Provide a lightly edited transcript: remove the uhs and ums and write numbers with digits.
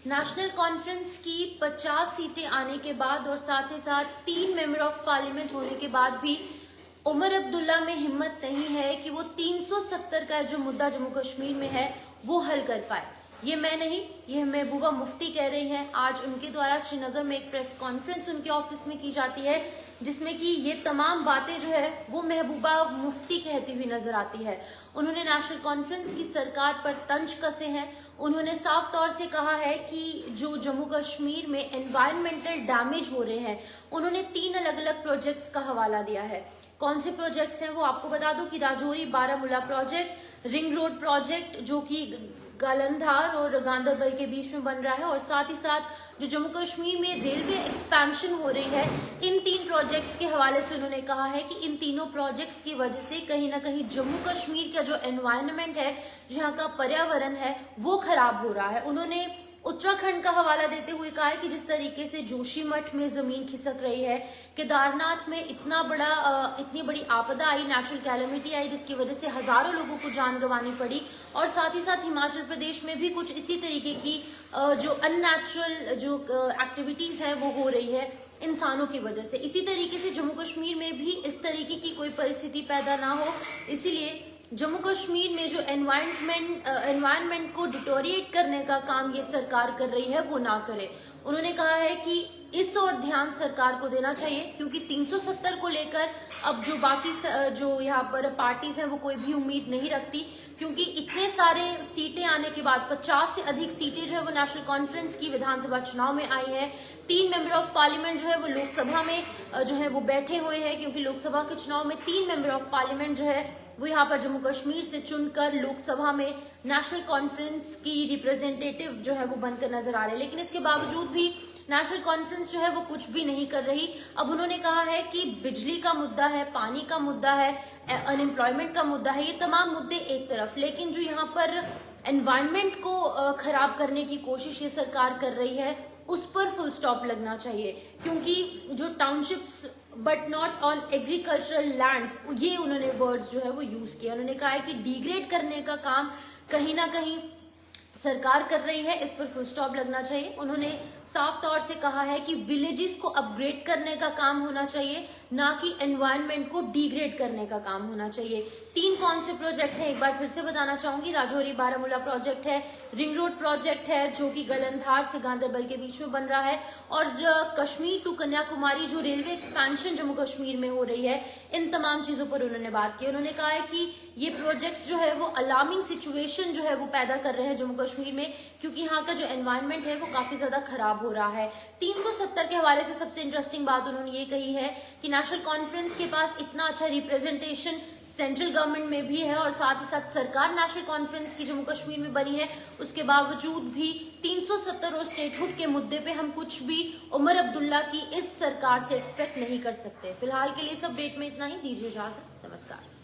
National conference की 50 सीटें आने के बाद और साथ ही साथ 3 मेंबर ऑफ पार्लियामेंट होने के बाद भी उमर अब्दुल्ला में हिम्मत नहीं है कि वो 370 का जो मुद्दा जम्मू कश्मीर में है वो हल कर पाए। ये मैं नहीं, ये महबूबा मुफ्ती कह रही हैं। आज उनके द्वारा श्रीनगर में एक प्रेस कॉन्फ्रेंस उनके ऑफिस में की जाती है, जिसमें कि ये तमाम बातें जो है वो महबूबा मुफ्ती कहती हुई नजर आती है। उन्होंने नेशनल कॉन्फ्रेंस की सरकार पर तंज कसे हैं। उन्होंने साफ तौर से कहा है कि जो जम्मू कश्मीर में एनवायरमेंटल डैमेज हो रहे हैं, उन्होंने 3 अलग अलग प्रोजेक्ट्स का हवाला दिया है। कौन से प्रोजेक्ट्स हैं वो आपको बता दूं कि Rajouri Baramulla project, ring road project जो कि गालंधार और गांधरबल के बीच में बन रहा है, और साथ ही साथ जो जम्मू कश्मीर में रेलवे एक्सपेंशन हो रही है, इन 3 प्रोजेक्ट्स के हवाले से उन्होंने कहा है कि इन तीनों प्रोजेक्ट्स की वजह से कहीं ना कहीं जम्मू कश्मीर का जो एनवायरनमेंट है, यहाँ का पर्यावरण है, वो खराब हो रहा है। उन्होंने उत्तराखंड का हवाला देते हुए कहा है कि जिस तरीके से जोशीमठ में जमीन खिसक रही है, केदारनाथ में इतनी बड़ी आपदा आई, नेचुरल कैलेमिटी आई, जिसकी वजह से हजारों लोगों को जान गंवानी पड़ी, और साथ ही साथ हिमाचल प्रदेश में भी कुछ इसी तरीके की जो अननेचुरल जो एक्टिविटीज है वो हो रही है इंसानों की वजह से। इसी तरीके से जम्मू कश्मीर में भी इस तरीके की कोई परिस्थिति पैदा ना हो, इसीलिए जम्मू कश्मीर में जो एनवायरनमेंट को डिटोरिएट करने का काम ये सरकार कर रही है वो ना करे। उन्होंने कहा है कि इस ओर ध्यान सरकार को देना चाहिए, क्योंकि 370 को लेकर अब जो बाकी जो यहाँ पर पार्टीज हैं वो कोई भी उम्मीद नहीं रखती, क्योंकि इतने सारे सीटें आने के बाद 50 से अधिक सीटें जो है वो नेशनल कॉन्फ्रेंस की विधानसभा चुनाव में आई हैं। 3 मेंबर ऑफ पार्लियामेंट जो है वो लोकसभा में जो है वो बैठे हुए हैं, क्योंकि लोकसभा के चुनाव में 3 मेंबर ऑफ पार्लियामेंट जो है वो यहाँ पर जम्मू कश्मीर से चुनकर लोकसभा में नेशनल कॉन्फ्रेंस की रिप्रेजेंटेटिव जो है वो बनकर नजर आ रहे हैं। लेकिन इसके बावजूद भी नेशनल कॉन्फ्रेंस जो है वो कुछ भी नहीं कर रही। अब उन्होंने कहा है कि बिजली का मुद्दा है, पानी का मुद्दा है, अनएम्प्लॉयमेंट का मुद्दा है, ये तमाम मुद्दे एक तरफ, लेकिन जो यहाँ पर एनवायरनमेंट को खराब करने की कोशिश ये सरकार कर रही है उस पर फुल स्टॉप लगना चाहिए। क्योंकि जो townships but not on agricultural lands, ये उन्होंने वर्ड्स जो है वो यूज किया। उन्होंने कहा है कि डिग्रेड करने का काम कहीं ना कहीं सरकार कर रही है, इस पर फुल स्टॉप लगना चाहिए। उन्होंने साफ तौर से कहा है कि विलेजेस को अपग्रेड करने का काम होना चाहिए, ना कि एनवायरनमेंट को डिग्रेड करने का काम होना चाहिए। 3 कौन से प्रोजेक्ट है एक बार फिर से बताना चाहूंगी। राजौरी बारामूला प्रोजेक्ट है, रिंग रोड प्रोजेक्ट है जो कि गलंधार से गांधरबल के बीच में बन रहा है, और कश्मीर टू कन्याकुमारी जो रेलवे एक्सपेंशन जम्मू कश्मीर में हो रही है, इन तमाम चीजों पर उन्होंने बात की। उन्होंने कहा है कि ये प्रोजेक्ट्स जो है वो अलार्मिंग सिचुएशन जो है वो पैदा कर रहे हैं जम्मू कश्मीर में, क्योंकि यहाँ का जो एनवायरनमेंट है वो काफी ज्यादा खराब हो रहा है। 370 के हवाले से सबसे इंटरेस्टिंग बात उन्होंने ये कही है कि नेशनल कॉन्फ्रेंस के पास इतना अच्छा रिप्रेजेंटेशन सेंट्रल गवर्नमेंट में भी है, और साथ ही साथ सरकार नेशनल कॉन्फ्रेंस की जम्मू कश्मीर में बनी है, उसके बावजूद भी 370 और स्टेटहुड के मुद्दे पे हम कुछ भी उमर अब्दुल्ला की इस सरकार से एक्सपेक्ट नहीं कर सकते। फिलहाल के लिए इस अपडेट में इतना ही। दीजिए इजाजत, नमस्कार।